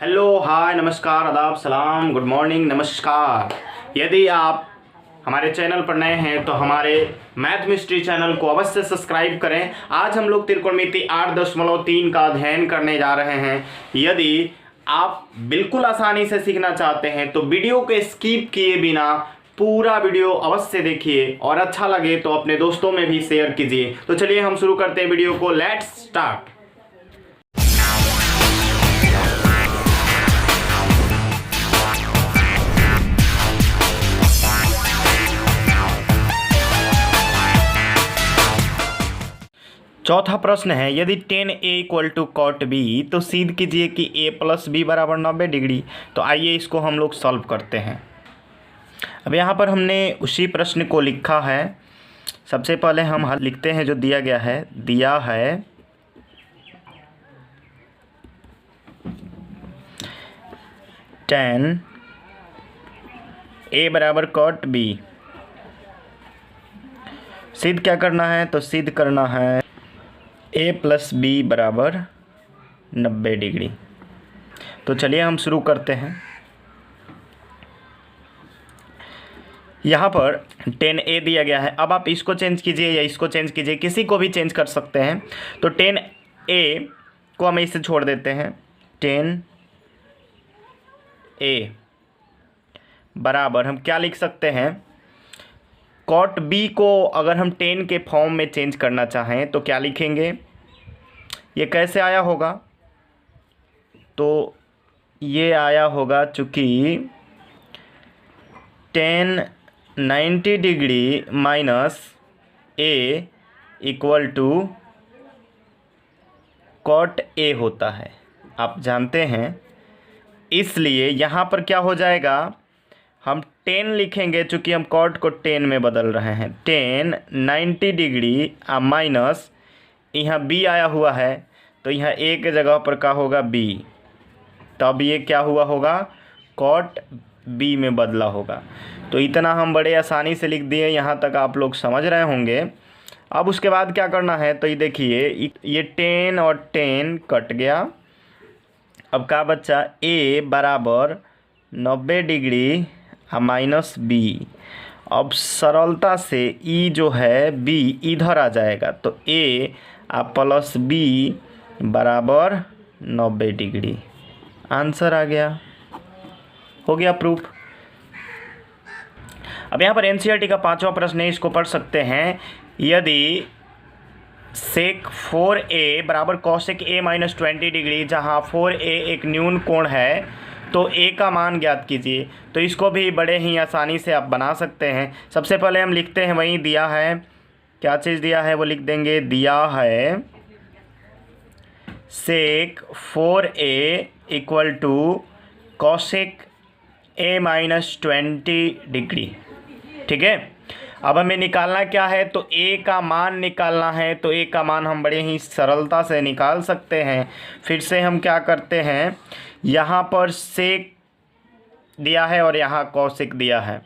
Hello, हाय, नमस्कार, आदाब, सलाम, गुड मॉर्निंग, नमस्कार। यदि आप हमारे चैनल पर नए हैं तो हमारे मैथ मिस्ट्री चैनल को अवश्य सब्सक्राइब करें। आज हम लोग त्रिकोणमिति 8.3 का अध्ययन करने जा रहे हैं। यदि आप बिल्कुल आसानी से सीखना चाहते हैं तो वीडियो को स्किप किए बिना पूरा वीडियो अवश्य देखिए और अच्छा लगे तो अपने दोस्तों में भी शेयर कीजिए। तो चलिए हम शुरू करते हैं वीडियो को। Let's start. चौथा प्रश्न है, यदि tan A equal to cot B तो सिद्ध कीजिए कि A प्लस बी बराबर 90 डिग्री। तो आइए इसको हम लोग सॉल्व करते हैं। अब यहाँ पर हमने उसी प्रश्न को लिखा है। सबसे पहले हम हल लिखते हैं जो दिया गया है। दिया है tan A बराबर cot B। सिद्ध क्या करना है? तो सिद्ध करना है A प्लस बी बराबर 90 डिग्री। तो चलिए हम शुरू करते हैं। यहाँ पर tan A दिया गया है। अब आप इसको चेंज कीजिए या इसको चेंज कीजिए, किसी को भी चेंज कर सकते हैं। तो tan A को हम इससे छोड़ देते हैं। tan A बराबर हम क्या लिख सकते हैं? cot B को अगर हम tan के फॉर्म में चेंज करना चाहें तो क्या लिखेंगे? ये कैसे आया होगा? तो ये आया होगा चूँकि tan 90 degree minus A equal to cot A होता है, आप जानते हैं। इसलिए यहाँ पर क्या हो जाएगा? हम tan लिखेंगे चूँकि हम cot को tan में बदल रहे हैं। tan 90 डिग्री माइनस यहाँ b आया हुआ है तो यहाँ a के जगह पर क्या होगा? b। तब ये क्या हुआ होगा? cot b में बदला होगा। तो इतना हम बड़े आसानी से लिख दिए, यहाँ तक आप लोग समझ रहे होंगे। अब उसके बाद क्या करना है? तो ये देखिए, ये tan और tan कट गया। अब क्या बचा? a बराबर 90 डिग्री माइनस b। अब सरलता से e जो है b इधर आ जाएगा तो a प्लस b बराबर 90 डिग्री। आंसर आ गया, हो गया प्रूफ। अब यहाँ पर एनसीईआरटी का 5वां प्रश्न है, इसको पढ़ सकते हैं। यदि sec 4a बराबर cosec a माइनस 20 डिग्री, जहाँ 4a एक न्यून कोण है, तो a का मान ज्ञात कीजिए। तो इसको भी बड़े ही आसानी से आप बना सकते हैं। सबसे पहले हम लिखते हैं, वहीं दिया है, क्या चीज़ दिया है वो लिख देंगे। दिया है sec 4a equal to cosec a minus 20 degree. ठीक है। अब हमें निकालना क्या है? तो a का मान निकालना है। तो a का मान हम बड़े ही सरलता से निकाल सकते हैं। फिर से हम क्या करते हैं, यहाँ पर sec दिया है और यहाँ cosec दिया है।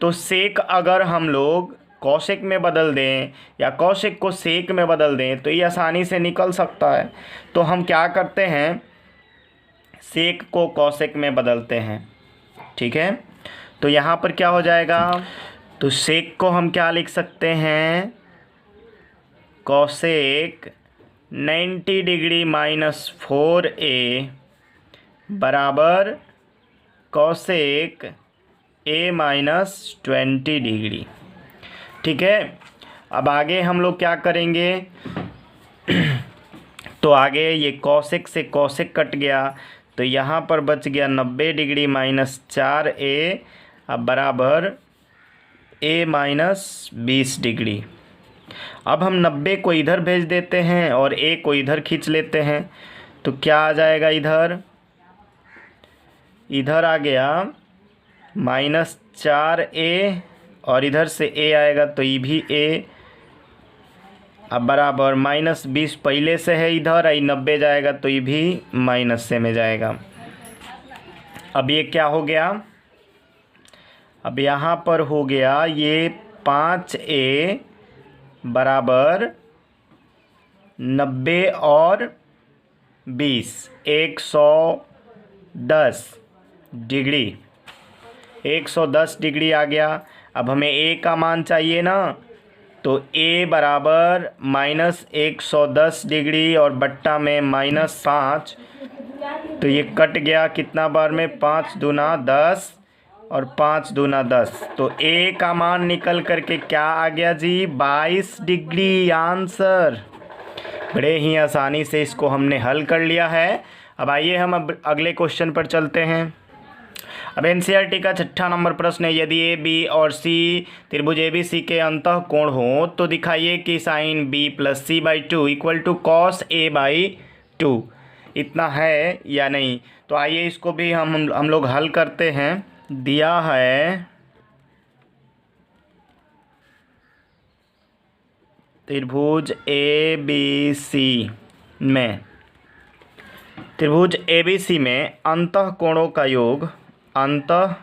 तो sec अगर हम लोग cosec में बदल दें या cosec को sec में बदल दें तो ये आसानी से निकल सकता है। तो हम क्या करते हैं, sec को cosec में बदलते हैं। ठीक है। तो यहाँ पर क्या हो जाएगा? तो sec को हम क्या लिख सकते हैं? cosec 90 डिग्री माइनस 4a बराबर cosec a माइनस 20 डिग्री। ठीक है। अब आगे हम लोग क्या करेंगे? तो आगे ये cosec से cosec कट गया तो यहाँ पर बच गया 90 डिग्री माइनस 4a अब बराबर a माइनस 20 डिग्री। अब हम 90 को इधर भेज देते हैं और a को इधर खींच लेते हैं। तो क्या आ जाएगा? इधर आ गया माइनस 4a और इधर से a आएगा तो ये भी a अब बराबर माइनस 20 पहले से है इधर, आई 90 जाएगा तो ये भी माइनस से में जाएगा। अब ये क्या हो गया? अब यहाँ पर हो गया ये 5a बराबर 90 और 20 120 10 डिग्री, 110 डिग्री आ गया। अब हमें ए का मान चाहिए ना, तो ए बराबर -110 डिग्री और बट्टा में -5, तो ये कट गया कितना बार में, 5 दूना 10 और 5 दूना 10, तो ए का मान निकल करके क्या आ गया जी, 22 डिग्री आंसर। बड़े ही आसानी से इसको हमने हल कर लिया है। अब आइए हम अब अगले क्वेश्चन पर चलते हैं। अब एनसीईआरटी का 6ठा नंबर प्रश्न है, यदि ए बी और सी त्रिभुज ए बी सी के अंतः कोण हो तो दिखाइए कि sine B plus C by 2 equal to cos A by 2, इतना है या नहीं। तो आइए इसको भी हम लोग हल करते हैं। दिया है त्रिभुज ए बी सी में, त्रिभुज ए बी सी में अंतः कोणों का योग, अंतः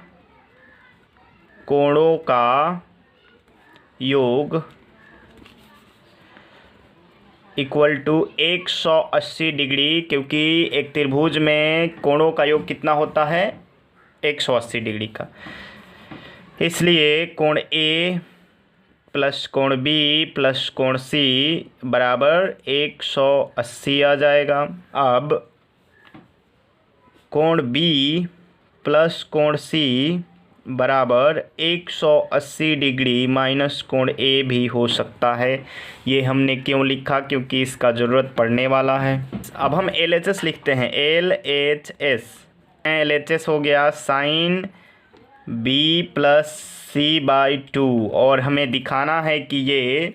कोणों का योग इक्वल टू 180 डिग्री, क्योंकि एक त्रिभुज में कोणों का योग कितना होता है, 180 डिग्री का, इसलिए कोण ए प्लस कोण बी प्लस कोण सी बराबर 180 आ जाएगा। अब कोण बी प्लस कोण सी बराबर 180 डिग्री माइनस कोण ए भी हो सकता है। ये हमने क्यों लिखा, क्योंकि इसका ज़रूरत पड़ने वाला है। अब हम LHS लिखते हैं, LHS हो गया sine B plus C by 2, और हमें दिखाना है कि ये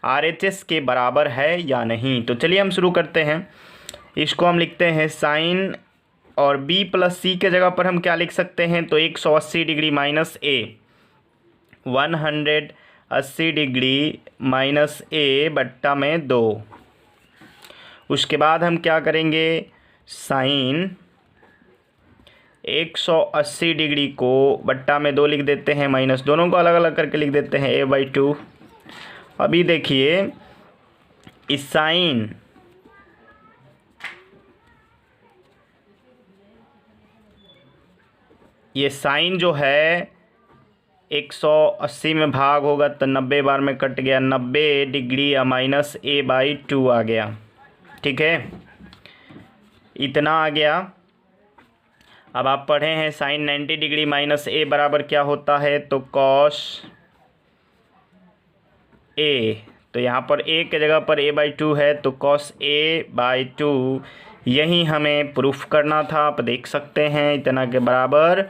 RHS के बराबर है या नहीं। तो चलिए हम शुरू करते हैं। इसको हम लिखते हैं साइन, और b प्लस सी के जगह पर हम क्या लिख सकते हैं, तो 180 डिग्री माइनस ए, 180 डिग्री माइनस ए बट्टा में 2। उसके बाद हम क्या करेंगे, साइन 180 डिग्री को बट्टा में 2 लिख देते हैं, माइनस दोनों को अलग अलग करके लिख देते हैं a/2। अभी देखिए इस साइन ये साइन जो है 180 में भाग होगा तो 90 बार में कट गया, 90 डिग्री या माइनस a/2 आ गया। ठीक है, इतना आ गया। अब आप पढ़े हैं साइन 90 डिग्री माइनस ए बराबर क्या होता है, तो कॉस ए, तो यहाँ पर ए के जगह पर a/2 है, तो कॉस a/2 यही हमें प्रूफ करना था। आप देख सकते हैं इतना के बराबर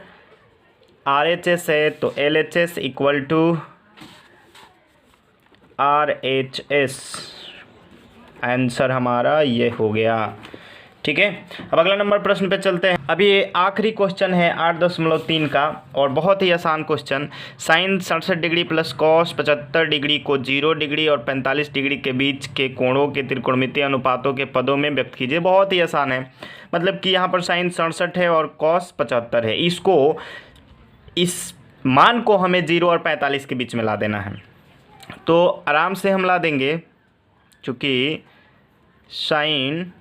RHS है, तो LHS equal to RHS, answer हमारा ये हो गया। ठीक है, अब अगला नंबर प्रश्न पे चलते हैं। अभी ये आखिरी क्वेश्चन है 8.3 का, और बहुत ही आसान question. Sine 67 degree plus cos 75 degree को 0 डिग्री और 45 डिग्री के बीच के कोणों के त्रिकोणमितीय अनुपातों के पदों में व्यक्त कीजिए। बहुत ही आसान है, मतलब कि यहाँ पर साइन 67 है और कॉस 75 है, इसको इस मान को हमें 0 और 45 के बीच में ला देना है। तो आराम से हम ला देंगे, चूँकि sine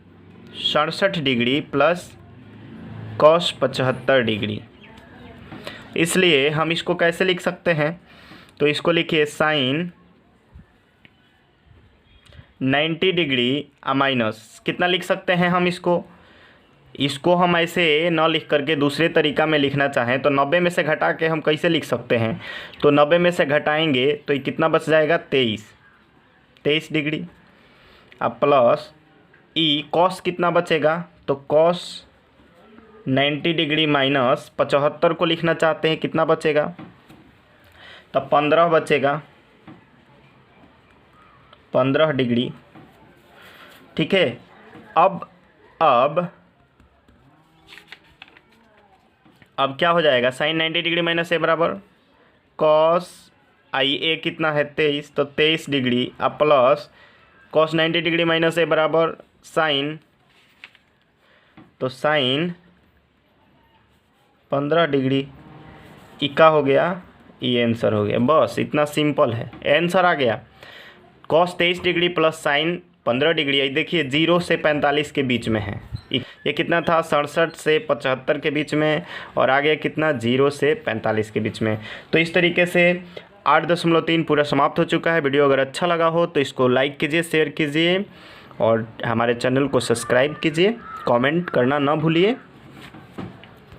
67 degree plus cos 75 degree, इसलिए हम इसको कैसे लिख सकते हैं, तो इसको लिखिए साइन 90 डिग्री माइनस कितना लिख सकते हैं हम इसको हम ऐसे न लिख करके दूसरे तरीका में लिखना चाहें तो 90 में से घटा के हम कैसे लिख सकते हैं, तो 90 में से घटाएंगे तो ये कितना बच जाएगा, 23 डिग्री। अब प्लस ई कॉस कितना बचेगा, तो कॉस 90 डिग्री माइनस 75 को लिखना चाहते हैं, कितना बचेगा, तो 15 बचेगा, 15 डिग्री। ठीक है, अब क्या हो जाएगा, साइन 90 डिग्री माइनस ए बराबर कॉस आई ए कितना है 23, तो 23 डिग्री। अब प्लस कॉस 90 डिग्री माइनस ए बराबर साइन, तो साइन 15 डिग्री, इक्का हो गया, ये आंसर हो गया। बस इतना सिंपल है, आंसर आ गया। Cos 23 degree plus sign 15 degree, देखिए 0 से 45 के बीच में है। ये कितना था 67 से 75 के बीच में, और आगे कितना 0 से 45 के बीच में। तो इस तरीके से 8.3 पूरा समाप्त हो चुका है। वीडियो अगर अच्छा लगा हो तो इसको लाइक कीजिए, शेयर कीजिए और हमारे चैनल को सब्सक्राइब कीजिए, कमेंट करना ना भूलिए।